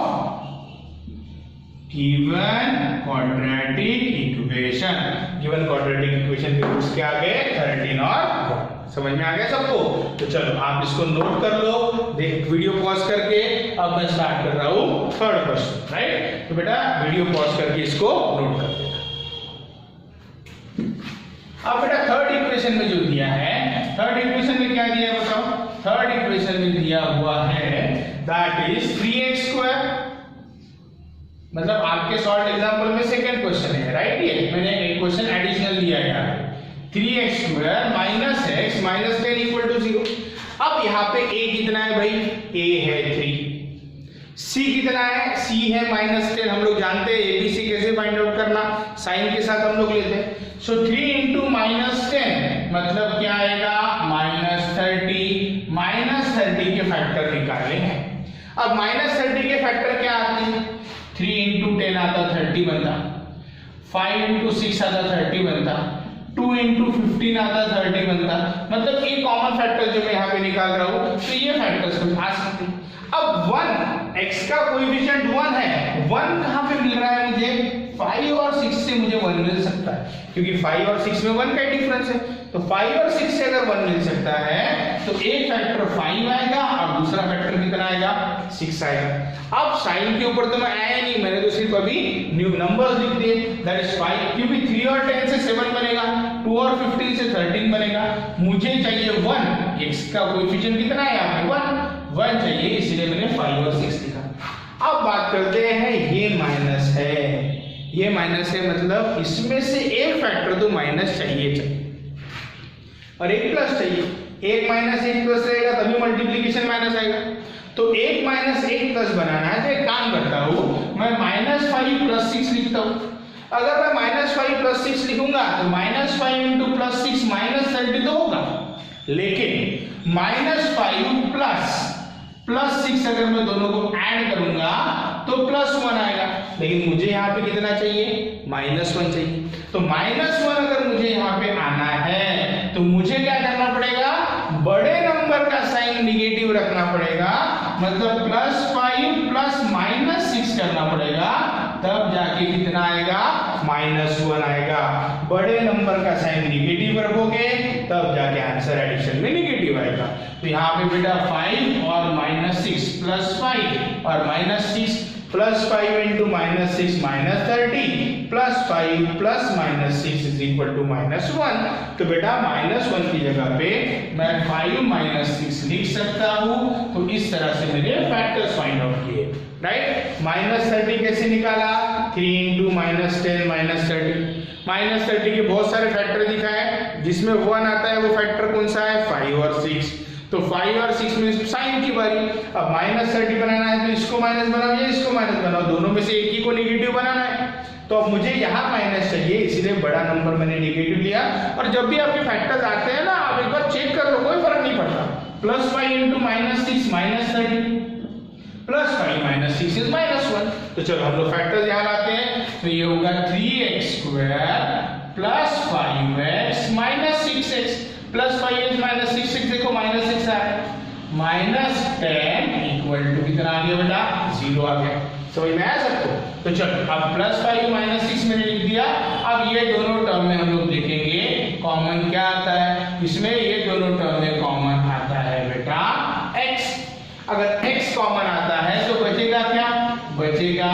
given quadratic equation। given quadratic equation के रूट्स क्या आ गए? 13 और 1। समझ में आ गया सबको? तो चलो आप इसको नोट कर लो, देख वीडियो पॉज करके। अब मैं स्टार्ट कर रहा हूं थर्ड क्वेश्चन, राइट? तो बेटा वीडियो पॉज करके इसको नोट कर देना। अब बेटा थर्ड इक्वेशन में जो दिया है, थर्ड इक्वेशन में क्या दिया है बताओ? थर्ड इक्वेशन में दिया हुआ है दैट इज 3x स्क्वायर। मतलब आपके शॉर्ट एग्जांपल में सेकंड क्वेश्चन है, राइट? ये मैंने एक क्वेश्चन एडिशनल दिया है यहाँ पे 3x square minus x minus 10 equal to 0। अब यहाँ पे a कितना है भाई? a है 3। c कितना है? c है माइनस 10। हम लोग जानते हैं abc कैसे फाइंड आउट करना, साइन के साथ हम लोग लेते हैं। सो 3 इंटू माइनस 10 मतलब क्या आएगा? माइनस 30। माइनस 30 के फैक्टर निकाले हैं। अब माइनस 30 के फैक्टर क्या आते हैं? 3 इंटू 10 आता 30 बनता, 5 इंटू 6 आता 30 बनता, 2 इंटू 15 आता 30 बनता। मतलब एक कॉमन फैक्टर जो मैं यहाँ पे निकाल रहा हूँ, तो ये फैक्टर्स कुछ आ सकते हैं। अब 1 x का कोएफिशिएंट 1 है, 1 कहाँ पे मिल रहा है मुझे? 5 और 6 से मुझे 1 मिल सकता है, क्योंकि 5 और 6 में 1 का डिफरेंस है। तो 5 और 6 से अगर 1 मिल सकता है तो एक फैक्टर 5 आएगा और दूसरा फैक्टर कितना आएगा? 6 आएगा। अब साइन के ऊपर तो मैं आया नहीं, मैंने तो सिर्फ अभी न्यू नंबर्स लिख दिए, दैट इज 5, क्योंकि 3 और 10 से 7 बनेगा, 2 और 15 से 13 बनेगा। मुझे चाहिए 1, x का कोएफिशिएंट कितना है यहाँ पे? 1 चाहिए, इसलिए मैंने 5 और 6 लिखा। अब बात करते हैं, ये माइनस है, ये माइनस है, मतलब इसमें से एक फैक्टर तो माइनस चाहिए और एक प्लस चाहिए। एक माइनस एक प्लस रहेगा तभी मल्टीप्लीकेशन माइनस आएगा। तो एक माइनस एक प्लस बनाना है तो एक काम करता हूं, मैं -5 प्लस 6 लिखता हूं। अगर मैं -5 प्लस 6 लिखूंगा तो -5 इंटू प्लस 6 -30 तो होगा, लेकिन -5 प्लस 6 अगर मैं दोनों को ऐड करूंगा तो +1 आएगा, लेकिन मुझे यहाँ पे कितना चाहिए? -1 चाहिए। तो -1 अगर मुझे यहाँ पे आना है तो मुझे क्या करना पड़ेगा? बड़े नंबर का साइन निगेटिव रखना पड़ेगा, मतलब +5 प्लस -6 करना पड़ेगा, तब जाके कितना आएगा? -1 आएगा। बड़े नंबर का साइन निगेटिव रखोगे तब जाके आंसर एडिशन में निगेटिव आएगा। तो यहाँ पे बेटा 5 और -6 +5 और -6 +5 into -6 -30 +5 plus -6 is equal to -1। तो बेटा -1 की जगह पे मैं 5 -6 लिख सकता हूं। तो इस तरह से मैंने फैक्टर्स फाइंड आउट किए, राइट? -30 कैसे निकाला? 3 इंटू -10 -30 के बहुत सारे फैक्टर दिखाए, जिसमें 1 आता है वो फैक्टर कौन सा है? 5 और 6। तो 5 और 6 में साइन की बारी। अब -30 बनाना है तो इसको माइनस बनाओ या इसको माइनस बनाओ, दोनों में से एक ही को नेगेटिव बनाना है। तो अब मुझे यहाँ माइनस चाहिए, इसीलिए बड़ा नंबर मैंने नेगेटिव लिया। और जब भी आपके फैक्टर्स आते हैं ना, आप एक बार चेक कर लो, कोई फर्क नहीं पड़ता। +5 इंटू -6 -30 +5 -6 इज -1। तो चलो हम लोग फैक्टर्स यहाँ लाते हैं। तो ये होगा 3x square plus 5x minus 6x plus 5x minus 6x, देखो -6 आ रहा है, -10 इक्वल टू कितना आ गया बेटा? 0 आ गया। समझ में आया सबको? तो चलो अब +5 -6 मैंने लिख दिया। अब ये दोनों टर्म में हम लोग देखेंगे कॉमन क्या आता है। इसमें ये दोनों टर्म में कॉमन आता है बेटा x। अगर x कॉमन आता है तो बचेगा क्या? बचेगा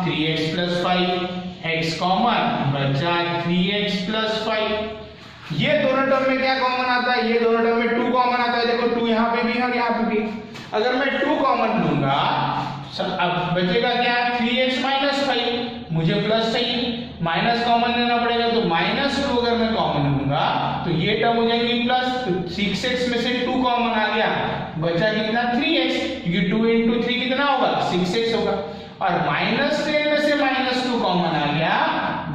3x प्लस 5, x कॉमन बचा 3x प्लस 5। ये दोनों टर्म में क्या कॉमन आता है? ये दोनों टर्म में 2 कॉमन आता है, देखो 2 यहाँ पे भी है और यहाँ पे भी। अगर मैं 2 कॉमन लूंगा, अब बचेगा क्या, 3x माइनस 5, मुझे प्लस चाहिए, माइनस कॉमन लेना पड़ेगा, तो -2 अगर मैं कॉमन लूंगा तो ये टर्म हो जाएंगी प्लस, तो 6x में से 2 कॉमन आ गया, बचा कितना 3x, क्योंकि 2 into 3 कितना होगा 6x होगा, और -10 में से -2 कॉमन आ गया,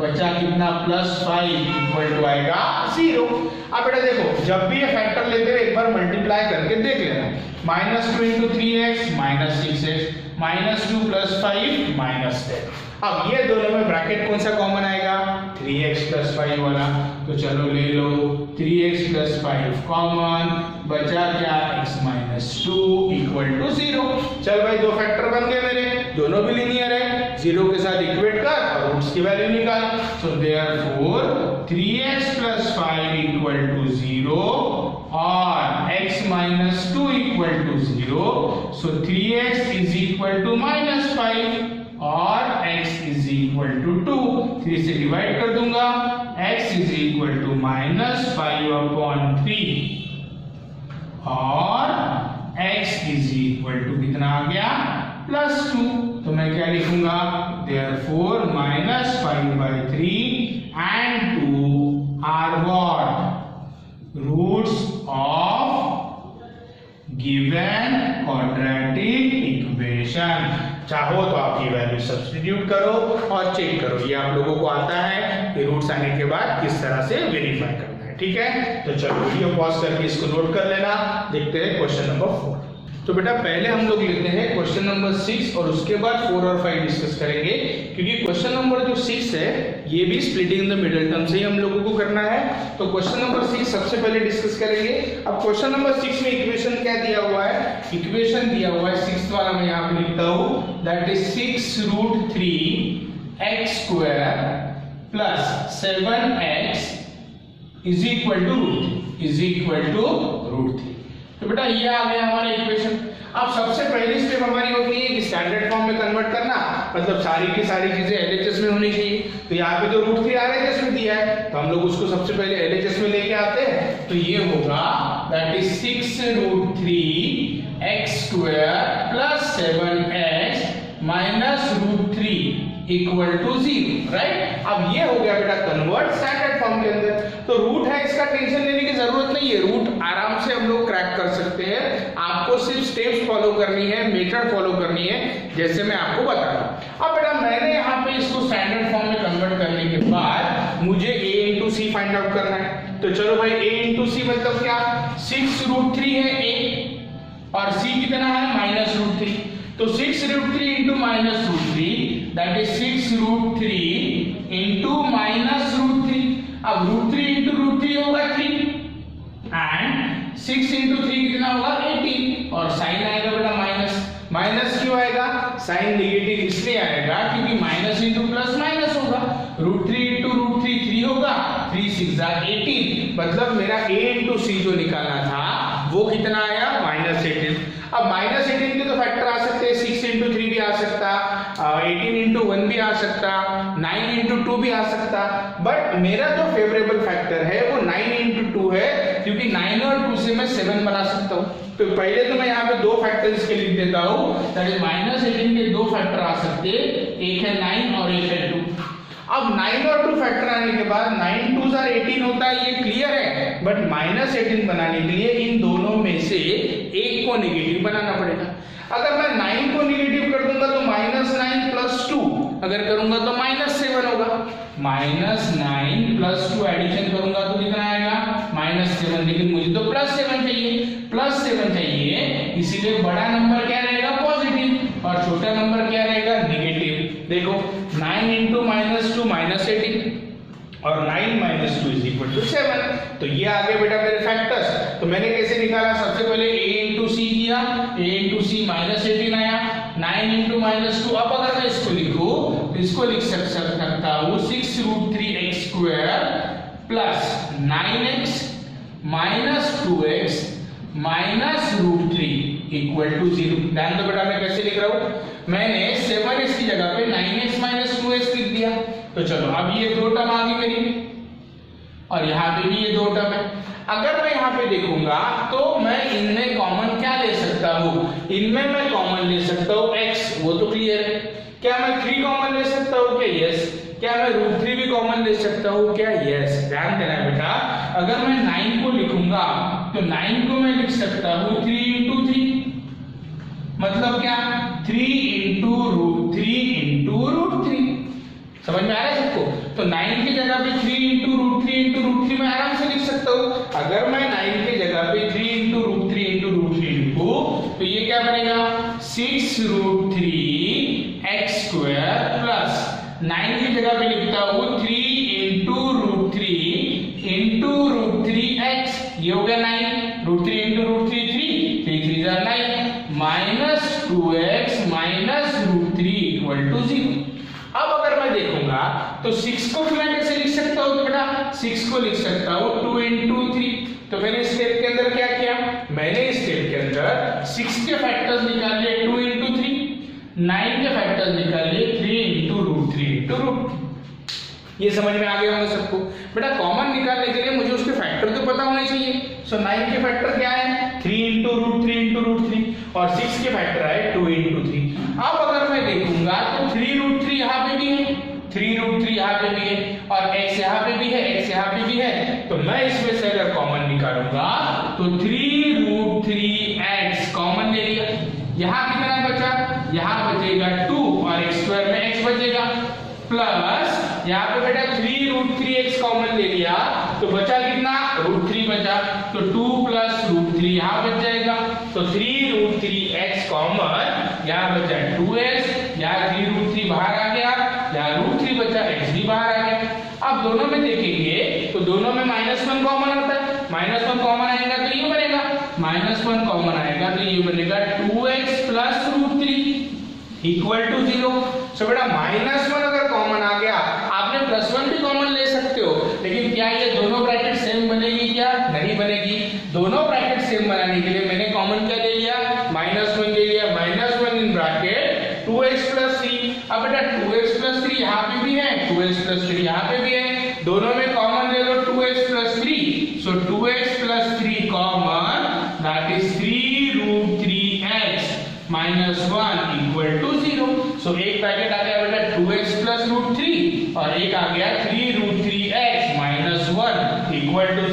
बचा कितना +5 इक्वल टू आएगा 0। अब बेटा देखो, जब भी ये फैक्टर लेते हो एक बार मल्टीप्लाई करके देख लेना, -2 into 3x -6x, -2 + 5 -10। अब ये दोनों में ब्रैकेट कौन सा कॉमन आएगा, 3x + 5 वाला, तो चलो ले लो 3x + 5 कॉमन, बचा क्या x - 2 इक्वल टू 0। चल भाई, दो फैक्टर बन गए मेरे, दोनों भी लीनियर है, 0 के साथ इक्वेट कर और रूट्स की वैल्यू निकाल। So therefore 3x + 5 equal to 0 और x - 2 equal to 0। So 3x is equal to -5 और x इज इक्वल टू 2, 3 से डिवाइड कर दूंगा, x इज इक्वल टू -5/3 और x इज इक्वल टू कितना आ गया +2। तो मैं क्या लिखूंगा, therefore -5/3 and 2 are what, roots of given quadratic equation। चाहो तो आप ये वैल्यू सब्स्टिट्यूट करो और चेक करो, ये आप लोगों को आता है कि रूट्स आने के बाद किस तरह से वेरीफाई करना है। ठीक है, तो चलो वीडियो पॉज करके इसको नोट कर लेना। देखते हैं क्वेश्चन नंबर 4। तो बेटा पहले हम लोग लेते हैं क्वेश्चन नंबर 6 और उसके बाद 4 और 5 डिस्कस करेंगे, क्योंकि क्वेश्चन नंबर जो 6 है ये भी splitting in the middle term से ही हम लोगों को करना है। तो क्वेश्चन नंबर 6 सबसे पहले डिस्कस करेंगे। अब क्वेश्चन नंबर 6 में इक्वेशन क्या दिया हुआ है, इक्वेशन दिया हुआ है 6 वाला, मैं यहाँ पे लिखता हूँ, that is 6√3x² + 7x is equal to √3। तो बेटा ये आ गया हमारा इक्वेशन। अब सबसे पहली स्टेप हमारी होती है कि स्टैंडर्ड फॉर्म में कन्वर्ट करना, मतलब सारी की सारी चीजें एलएचएस में होनी चाहिए। तो यहाँ पे तो √3 आरएचएस में दिया है, तो हम लोग उसको सबसे पहले एलएचएस में लेके आते हैं। तो ये होगा that is 6√3x² + 7x -√3 equal to 0, right. अब ये हो गया बेटा कन्वर्ट स्टैंडर्ड फॉर्म के अंदर। तो रूट है, इसका टेंशन लेने की जरूरत नहीं है, रूट आराम से हम लोग क्रैक कर सकते हैं। आपको सिर्फ स्टेप्स फॉलो करनी है, मेथड फॉलो करनी है, जैसे मैं आपको बता रहा हूं। अब बेटा मैंने यहाँ पे इसको स्टैंडर्ड फॉर्म में कन्वर्ट करने के बाद मुझे a into c find out करना है। तो चलो भाई a into c मतलब क्या, 6√3 है a और c कितना है -√3। तो 6√3 into -√3 that is 6√3 into -√3। अब √3 into √3 होगा 3 and 6 into 3 कितना होगा 18 और साइन आएगा बेटा माइनस क्यों आएगा, साइन नेगेटिव इसलिए आएगा क्योंकि माइनस इंटू प्लस माइनस होगा, √3 into √3 3 होगा, 3 6 18, मतलब मेरा a into c जो निकालना था वो कितना आया -18। अब -18 के तो फैक्टर आ सकते हैं, 6 into 3 भी आ सकता, 18 into 1 भी आ सकता, 9 into 2 भी आ सकता, बट मेरा जो फेवरेबल फैक्टर है वो 9 into 2 है, क्योंकि 9 और 2 से मैं 7 बना सकता हूँ। तो पहले तो मैं यहाँ पे दो फैक्टर इसके लिख देता हूँ, दैट इज -18 के दो फैक्टर आ सकते, एक है 9 और एक है 2। अब 9 और 2 फैक्टर आने के बाद 9 2s are 18 होता है, ये क्लियर है, बट -18 बनाने के लिए इन दोनों में से एक को नेगेटिव बनाना पड़ेगा। अगर मैं 9 को नेगेटिव कर दूंगा तो -9 + 2, अगर करूंगा तो -7 होगा, -9 + 2 एडिशन करूंगा तो कितना आएगा -7, लेकिन मुझे तो +7 चाहिए, इसीलिए बड़ा नंबर क्या रहेगा पॉजिटिव और छोटा नंबर क्या रहेगा नेगेटिव। देखो 9 into -2 -18 और 9 - 2 = 7। तो ये आ गए बेटा मेरे फैक्टर्स। तो मैंने कैसे निकाला, सबसे पहले a into c किया, a into c -18 आया, 9 into -2। अब अगर मैं इसको लिखूं तो इसको लिख सकता हूं 6√3x² + 9x - 2x -√3 = 0। ध्यान दो बेटा मैं कैसे लिख रहा हूं, मैंने 7x की जगह पे 9x - 2x लिख दिया। तो चलो अब ये दो टर्म आ गई मेरी और यहाँ पे भी ये दो टर्म है। अगर मैं यहाँ पे देखूंगा तो मैं इनमें कॉमन क्या ले सकता हूँ, इनमें मैं कॉमन ले सकता हूँ x, वो तो क्लियर है। क्या मैं 3 कॉमन ले सकता हूँ क्या, यस। क्या मैं √3 भी कॉमन ले सकता हूँ क्या, यस। ध्यान देना बेटा, अगर मैं 9 को लिखूंगा तो 9 को मैं लिख सकता हूँ 3 into 3, मतलब क्या 3 into √3 समझ में आ रहा है सबको। तो 9 की जगह पे 3 into √3 मैं आराम से लिख सकता हूँ। अगर मैं 9 की जगह पे 3 into √3 लिखूं तो ये क्या बनेगा 6√3 x² प्लस 9 की जगह पे लिखता हूँ 3 into √3 x, ये हो गया 9, √3 into √3 3 3 3 9 माइनस 2x माइनस √3 = 0। अब अगर मैं देखूंगा तो 6 को मैं कैसे लिख सकता हूँ, तो बेटा 6 को लिख सकता हूँ 2 into 3। तो मैंने इस स्टेप के अंदर क्या किया, मैंने इस स्टेप के अंदर 6 के फैक्टर्स निकाल लिए 2 into 3, 9 के फैक्टर्स निकाल लिए 3 into √3 ये समझ में आ गया होगा सबको। बेटा कॉमन निकालने के लिए मुझे उसके फैक्टर तो पता होने चाहिए। सो 9 के फैक्टर क्या है 3 into √3 और 6 के फैक्टर है 2 into 3। अब अगर मैं देखूंगा तो 3√3 यहाँ पे भी है, 3√3 यहाँ पे भी है और x यहाँ पे भी है, x यहाँ पे भी है। तो मैं इसमें से अगर कॉमन निकालूंगा तो 3√3x कॉमन ले लिया। यहाँ कितना बचा, यहाँ बचेगा 2 और x² में x बचेगा, प्लस यहाँ पे बेटा 3√3x कॉमन ले लिया तो बचा कितना √3 बचा, तो 2 + √3 यहाँ बच जाएगा। तो 3√3x कॉमन, यहाँ बचा 2x, यहाँ 3√3 बाहर आ गया, यहाँ √3 बचा, x भी बाहर आ गया। अब दोनों में देखेंगे तो दोनों में -1 कॉमन आता है, -1 कॉमन आएगा तो ये बनेगा, -1 कॉमन आएगा तो ये बनेगा 2x + √3 = 0। सो बेटा -1 अगर कॉमन आ गया, आपने +1 भी कॉमन ले सकते हो, लेकिन क्या ये दोनों ब्रैकेट सेम बनेगी, क्या नहीं बनेगी। दोनों ब्रैकेट सेम बनाने के लिए मैंने कॉमन क्या ले लिया, -1 ले लिया, -1 इन ब्रैकेट 2x + 3। अब बेटा 2x + 3 यहाँ पे भी है, 2x + 3 यहाँ पे भी है, दोनों में कॉमन ले लो 2x + 3। So 2x + 3 common, that is 3√3x - 1 = 0। सो एक ब्रैकेट आ गया बेटा 2x + √3 और एक आ गया 3√3x - 1 =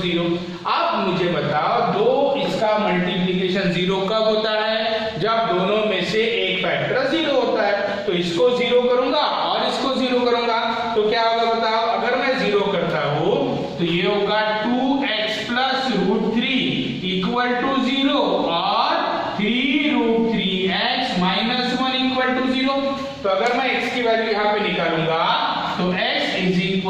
0। अब मुझे बताओ दो इसका मल्टीप्लिकेशन 0 कब होता है, जब दोनों में से एक फैक्टर 0 होता है। तो इसको 0 करूंगा और इसको 0 करूंगा तो क्या होगा बताओ, अगर मैं 0 करता हूं तो ये होगा 2x + √3 = 0 और 3√3x - 1 = 0। तो अगर मैं x की वैल्यू यहाँ पे निकालूंगा तो x =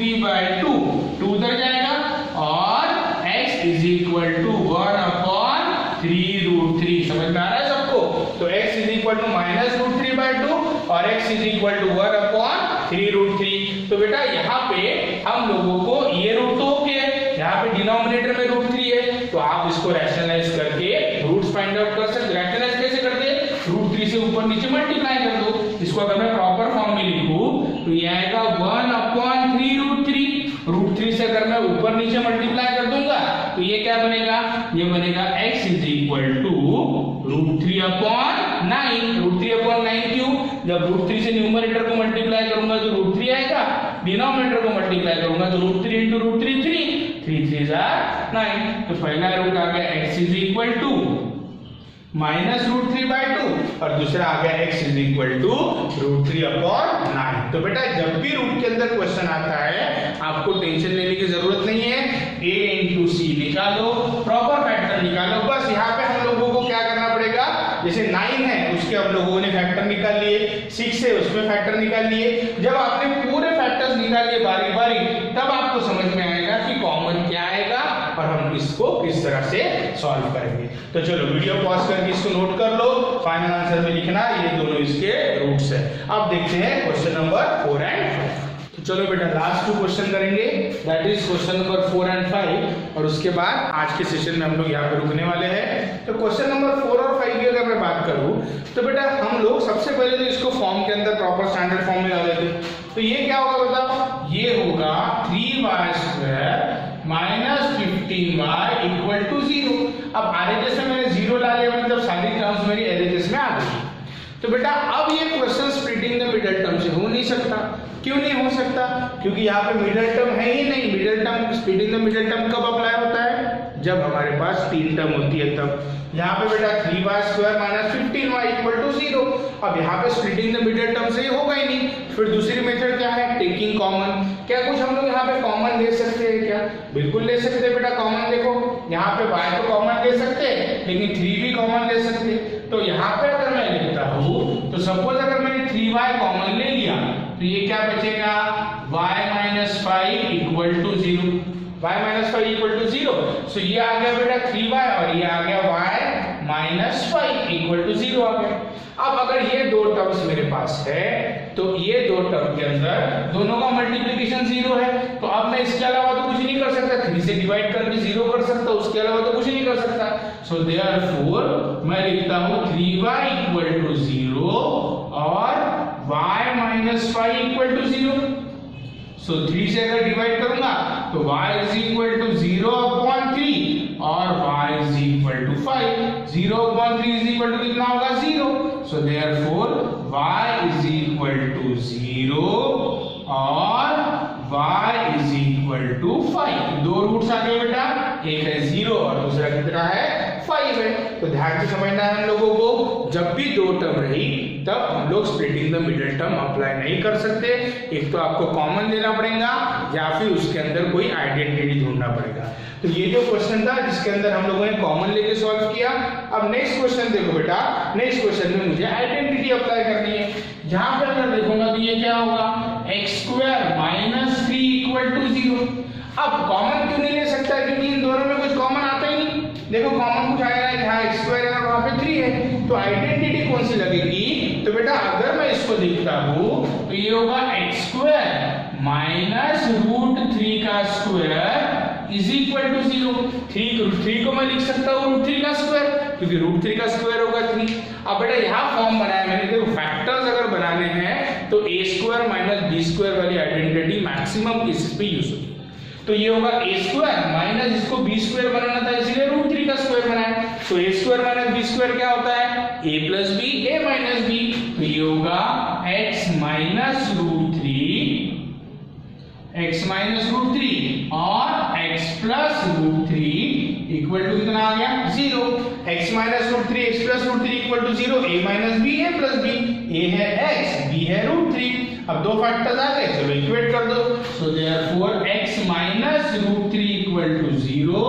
-√3/2, 2 उधर जाएगा और x = 1/3√3। समझ में आ रहा है सबको। तो x = -√3/2 और x = 1/3√3। तो बेटा यहाँ पे हम लोगों को ये रूट तो ओके है, यहाँ पे डिनोमिनेटर में √3 है, तो आप इसको रैशनलाइज करके रूट्स फाइंड आउट कर सकते। रैशनलाइज कैसे करते हैं, √3 से ऊपर नीचे मल्टीप्लाई कर दो। इसको अगर मैं प्रॉपर फॉर्म में लिखूं तो ये आएगा 1/3√3। √3 से अगर मैं ऊपर नीचे मल्टीप्लाई कर दूंगा तो ये क्या बनेगा, ये बनेगा x = √3/9। √3/9 क्यों, जब √3 से न्यूमरेटर को मल्टीप्लाई करूंगा तो √3 आएगा, डिनोमिनेटर को मल्टीप्लाई करूंगा तो √3 × √3 3 3 3 9। तो पहला रूट आ गया x = -√3/2 और दूसरा आ गया x = √3/9। तो बेटा जब भी रूट के अंदर क्वेश्चन आता है आपको टेंशन लेने की जरूरत नहीं है, a × c निकालो, प्रॉपर फैक्टर निकालो। बस यहाँ पे हम लोगों को क्या करना पड़ेगा, जैसे 9 है उसके हम लोगों ने फैक्टर निकाल लिए, 6 है उसमें फैक्टर निकाल लिए। जब आपने पूरे फैक्टर्स निकाल लिए बारी बारी, तब आपको समझ में आएगा कि कॉमन क्या आएगा और हम इसको किस तरह से सॉल्व करेंगे। तो चलो वीडियो पॉज करके इसको नोट कर लो, फाइनल आंसर में लिखना ये दोनों इसके रूट्स है। अब देखते हैं क्वेश्चन नंबर 4 एंड 5। तो चलो बेटा लास्ट 2 क्वेश्चन करेंगे, that is question number 4 and 5, और उसके बाद आज के सेशन में हम लोग यहाँ पे रुकने वाले हैं। तो क्वेश्चन नंबर 4 और 5 की अगर मैं बात करूँ तो बेटा हम लोग सबसे पहले तो इसको फॉर्म के अंदर प्रॉपर स्टैंडर्ड फॉर्म में ला देते हैं। तो ये क्या होगा बताओ, ये होगा 3y² - वाई इक्वल टू 0। अब RHS में मैंने 0 ला लिया, मतलब सारी टर्म्स मेरी LHS में आ गई। तो बेटा अब ये question splitting the middle term से हो नहीं सकता। क्यों नहीं हो सकता? क्योंकि यहाँ पे मिडिल टर्म है ही नहीं। Middle term, splitting the middle term कब अप्लाई होता है? जब हमारे पास 3 टर्म होती है तब। यहाँ पे बेटा 3y² minus 15y equal to 0। अब यहाँ पे स्प्लिटिंग द मिडिल टर्म से होगा ही नहीं। फिर दूसरी मेथड क्या है? Taking common. क्या कुछ हम लोग यहाँ पे कॉमन ले सकते हैं क्या? बिल्कुल ले सकते हैं बेटा कॉमन। देखो यहाँ पे y तो कॉमन ले सकते हैं, लेकिन 3 भी कॉमन ले सकते हैं। तो यहाँ पे अगर मैं लिखता हूँ, तो सपोज अगर मैंने 3y कॉमन ले लिया, तो ये क्या बचेगा? y minus 5 equal to 0। y minus 5 equal to 0। So ये आ गया बेटा 3y और ये आ गया y माइनस 5 इक्वल टू 0 आ गया। अब अगर ये दो टर्म्स मेरे पास है, तो ये दो टर्म के अंदर दोनों का मल्टीप्लिकेशन 0 है। तो अब मैं इसके अलावा तो कुछ नहीं कर सकता, 3 से डिवाइड करके 0 कर सकता, उसके अलावा तो कुछ नहीं कर सकता। सो देयरफॉर मैं लिखता हूँ 3y इक्वल टू 0 और y माइनस 5 इक्वल टू 0। सो 3 से अगर डिवाइड करूंगा तो y इज इक्वल टू 0/3 और y is equal to 5। 0/3 is equal to कितना होगा? 0। So therefore y is equal to 0 और y इज इक्वल टू 5। दो रूट्स आ गए बेटा, एक है 0 और दूसरा कितना है? 5 है। तो ध्यान से समझना है हम लोगों को, जब भी दो टर्म रही तब हम लोग splitting the middle term apply नहीं कर सकते। एक तो आपको कॉमन लेना पड़ेगा या फिर उसके अंदर कोई आइडेंटिटी ढूंढना पड़ेगा। तो ये जो क्वेश्चन था जिसके अंदर हम लोगों ने कॉमन लेके सॉल्व किया। अब नेक्स्ट क्वेश्चन देखो बेटा, नेक्स्ट क्वेश्चन में मुझे आइडेंटिटी अप्लाई करनी है। यहाँ पे अगर देखूंगा तो ये क्या होगा? x² minus 3 equal to 0। अब कॉमन क्यों नहीं ले सकता? क्योंकि इन दोनों में कुछ कॉमन आता ही नहीं। देखो कॉमन कुछ आएगा कि हाँ x² है और वहां पे 3 है, तो आइडेंटिटी कौन सी लगेगी? तो बेटा अगर मैं इसको देखता हूं तो ये होगा x² माइनस √3 का स्क्वायर इज इक्वल टू 0। 3 को मैं लिख सकता हूँ √3 का स्क्वायर, क्योंकि √3 का स्क्वायर होगा 3। अब बेटा यहाँ फॉर्म बनाया मैंने, देखो फैक्टर्स अगर बनाने हैं तो a² माइनस b² वाली आइडेंटिटी मैक्सिमम केसेस पे यूज होगी। तो ये होगा a² माइनस इसको b² बनाना था, इसलिए √3 का स्क्वायर बनाया। तो a² माइनस b² क्या होता है? a plus b, a minus b। तो ये होगा x माइनस √3 और x प्लस √3 इक्वल टू कितना आ गया? 0। x minus √3 x plus √3 equal to 0। a minus b, a plus b। a है x, b है √3। अब दो फैक्टर्स आ गए, चलो इक्वेट कर दो। So therefore x minus √3 equal to 0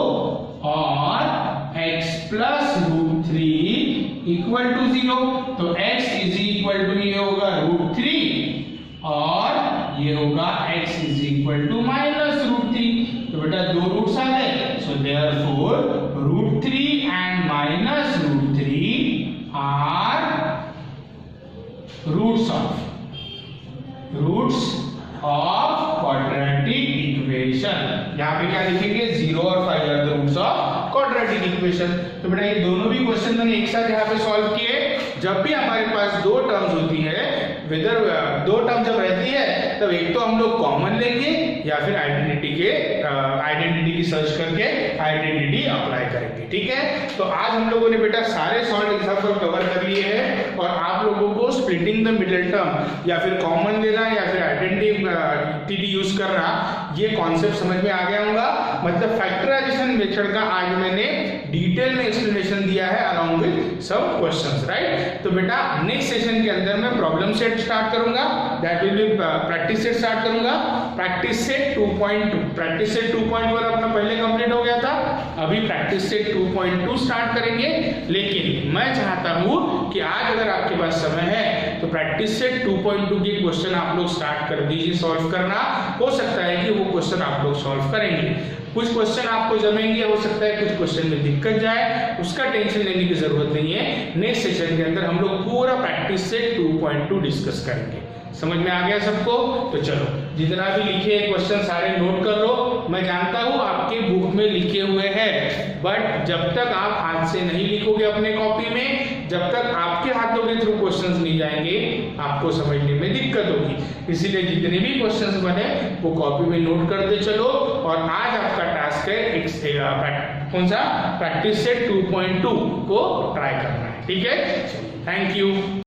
और x प्लस √3 इक्वल टू 0। तो x इज इक्वल टू ये होगा √3 और ये होगा x is equal to minus √3। तो बेटा दो रूट्स आ गए। So therefore √3 and minus √3 are roots of quadratic equation. यहाँ पे क्या लिखेंगे? 0 और 5 are the roots of quadratic equation. तो बेटा ये दोनों भी क्वेश्चन मैंने एक साथ यहाँ पे सॉल्व किए। जब भी हमारे पास दो टर्म्स होती है, वेदर दो टर्म जब रहती है, तब एक तो हम लोग कॉमन लेंगे या फिर आइडेंटिटी की सर्च करके आइडेंटिटी अप्लाई करेंगे। ठीक है, तो आज हम लोगों ने बेटा सारे सॉल्व एग्जांपल कवर कर लिए हैं और आप लोगों को स्प्लिटिंग द मिडिल टर्म या फिर कॉमन लेना या फिर आइडेंटिटी यूज करना, ये कॉन्सेप्ट समझ में आ गया होगा। मतलब फैक्टराइजेशन मेथड का आज मैंने डिटेल में एक्सप्लेनेशन दिया है अलॉन्ग विद सब क्वेश्चंस, राइट। तो बेटा नेक्स्ट सेशन के अंदर मैं प्रॉब्लम सेट स्टार्ट करूंगा, that will be practice set start करूंगा। प्रैक्टिस सेट 2.1 अपना पहले कंप्लीट हो गया था, अभी प्रैक्टिस सेट 2.2 स्टार्ट करेंगे। लेकिन मैं चाहता हूं कि आज अगर आपके पास समय है तो प्रैक्टिस सेट 2.2 के क्वेश्चन आप लोग स्टार्ट कर दीजिए सॉल्व करना। हो सकता है कि वो क्वेश्चन आप लोग सॉल्व करेंगे, कुछ क्वेश्चन आपको जमेंगे, हो सकता है कुछ क्वेश्चन में दिक्कत जाए, उसका टेंशन लेने की जरूरत नहीं है। नेक्स्ट सेशन के अंदर हम लोग पूरा प्रैक्टिस सेट 2.2 डिस्कस करेंगे। समझ में आ गया सबको? तो चलो जितना भी लिखे क्वेश्चन सारे नोट कर लो। मैं जानता हूँ आपके बुक में लिखे हुए हैं, बट जब तक आप हाथ से नहीं लिखोगे अपने कॉपी में, जब तक आपके हाथों के थ्रू क्वेश्चंस नहीं जाएंगे, आपको समझने में दिक्कत होगी। इसीलिए जितने भी क्वेश्चंस बने वो कॉपी में नोट करते चलो। और आज आपका टास्क है कौन सा? प्रैक्टिस सेट 2.2 को ट्राई करना है। ठीक है, थैंक यू।